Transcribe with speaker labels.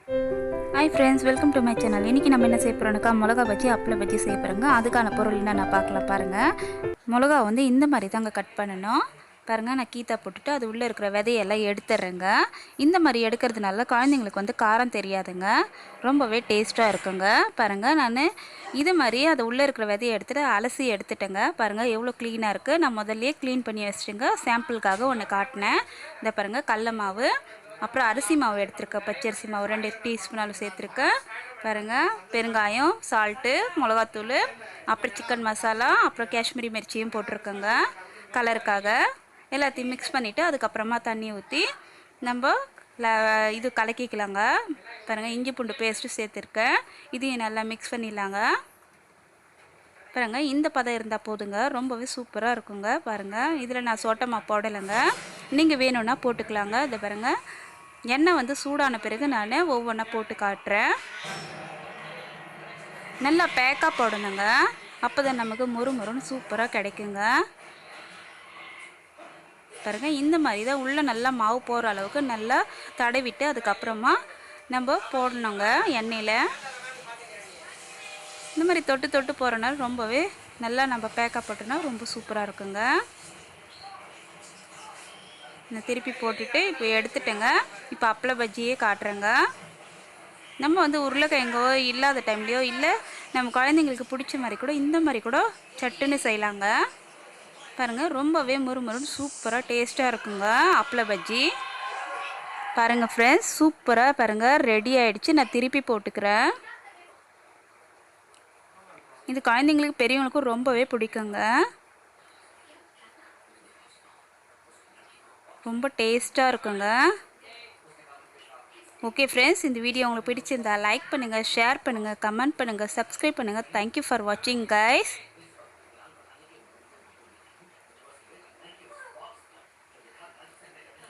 Speaker 1: Hi friends, welcome to my channel. இன்றைக்கி நம்ம என்ன செய்ய போகிறோம்னாக்கா மிளகா பஜ்ஜி அப்பள பஜ்ஜி செய்ய போகிறோங்க. அதுக்கான பொருள் என்ன நான் பார்க்கலாம் பாருங்கள். மிளகா வந்து இந்த மாதிரி தாங்க கட் பண்ணணும். பாருங்கள், நான் கீத்தா போட்டுட்டு அது உள்ளே இருக்கிற விதையெல்லாம் எடுத்துடுறேங்க. இந்த மாதிரி எடுக்கிறதுனால குழந்தைங்களுக்கு வந்து காரம் தெரியாதுங்க, ரொம்பவே டேஸ்ட்டாக இருக்குங்க. பாருங்கள், நான் இது மாதிரி அது உள்ளே இருக்கிற விதையை எடுத்துகிட்டு அலசி எடுத்துட்டேங்க. பாருங்கள் எவ்வளோ க்ளீனாக இருக்குது. நான் முதல்லையே க்ளீன் பண்ணி வச்சுட்டுங்க. சாம்பிளுக்காக ஒன்று காட்டினேன். இந்த பாருங்கள், கடல மாவு, அப்புறம் அரிசி மாவு எடுத்துருக்கேன். பச்சரிசி மாவு 2 டீஸ்பூன் அளவு சேர்த்துருக்கேன். பாருங்கள், பெருங்காயம், சால்ட்டு, மிளகாத்தூள், அப்புறம் சிக்கன் மசாலா, அப்புறம் காஷ்மீரி மிர்ச்சியும் போட்டிருக்கேங்க கலருக்காக. எல்லாத்தையும் மிக்ஸ் பண்ணிவிட்டு அதுக்கப்புறமா தண்ணி ஊற்றி நம்ம இது கலக்கிக்கலாங்க. பாருங்கள், இஞ்சி பூண்டு பேஸ்ட்டு சேர்த்துருக்கேன். இதையும் நல்லா மிக்ஸ் பண்ணிடலாங்க. பாருங்கள், இந்த பதம் இருந்தால் போதுங்க, ரொம்பவே சூப்பராக இருக்குங்க. பாருங்கள், இதில் நான் சோட்டமாக போடலைங்க, நீங்கள் வேணும்னா போட்டுக்கலாங்க. இதை பாருங்கள், எண்ணெய் வந்து சூடான பிறகு நான் ஒவ்வொன்றா போட்டு காட்டுறேன். நல்லா பேக்காக போடணுங்க, அப்போ தான் நமக்கு முறுமுறுன்னு சூப்பராக கிடைக்குங்க. பாருங்கள், இந்த மாதிரி தான் உள்ளே நல்லா மாவு போகிற அளவுக்கு நல்லா தடவிட்டு அதுக்கப்புறமா நம்ம போடணுங்க எண்ணெயில். இந்த மாதிரி தொட்டு தொட்டு போகிறனால ரொம்பவே நல்லா நம்ம பேக்காக போட்டோன்னா ரொம்ப சூப்பராக இருக்குங்க. நான் திருப்பி போட்டுட்டு இப்போ எடுத்துட்டேங்க. இப்போ அப்பள பஜ்ஜியே காட்டுறேங்க. நம்ம வந்து உருளைக்கிழங்கோ இல்லாத டைம்லையோ, இல்லை நம்ம குழந்தைங்களுக்கு பிடிச்ச மாதிரி கூட இந்த மாதிரி கூட சட்டுன்னு செய்யலாங்க. பாருங்கள், ரொம்பவே முறுமுறுன்னு சூப்பராக டேஸ்ட்டாக இருக்குங்க அப்பள பஜ்ஜி. பாருங்கள் ஃப்ரெண்ட்ஸ், சூப்பராக பாருங்கள் ரெடி ஆகிடுச்சு. நான் திருப்பி போட்டுக்கிறேன். இது குழந்தைங்களுக்கு பெரியவங்களுக்கும் ரொம்பவே பிடிக்குங்க, ரொம்ப டேஸ்ட்டாக இருக்குங்க. ஓகே ஃப்ரெண்ட்ஸ், இந்த வீடியோ உங்களுக்கு பிடிச்சிருந்தா லைக் பண்ணுங்கள், ஷேர் பண்ணுங்கள், கமெண்ட் பண்ணுங்கள், சப்ஸ்கிரைப் பண்ணுங்கள். தேங்க்யூ ஃபார் வாட்சிங் கைஸ்.